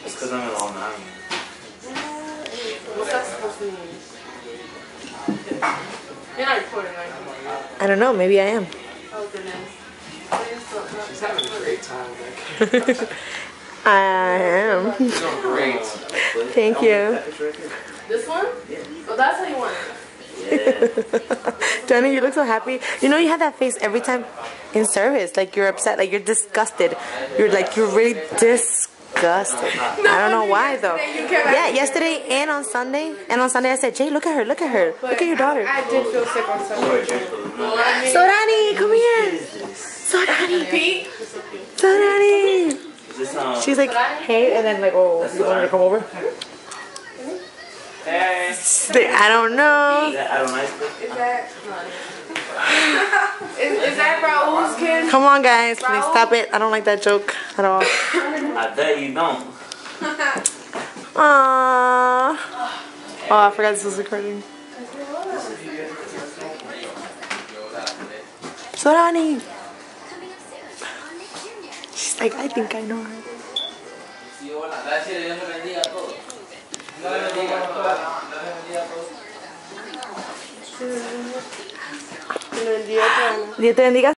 It's because I'm in all nine. What's that supposed to mean? You're not recording, are you? I don't know, maybe I am. Oh, goodness. She's having a great time back. I am. You're doing great. Thank you. This one? Oh, that's how you want it. Johnny, you look so happy. You know you have that face every time in service. Like you're upset, like you're disgusted. You're really disgusted. I don't know why though. Yeah, yesterday and on Sunday. And on Sunday I said, Jay, look at her, look at her. Look at your daughter. I did feel sick on Sunday. Sorani, come here. Sorani. Pete? Sorani. She's like, hey, and then like, oh, you want me to come over? Hey. I don't know. Is that Adam Ice Cream? Is that Raul's kid? Come on, guys, please stop it. I don't like that joke at all. I bet you don't. Aww. Oh, I forgot this was recording. Sorani. She's like, I think I know her. Dios te bendiga.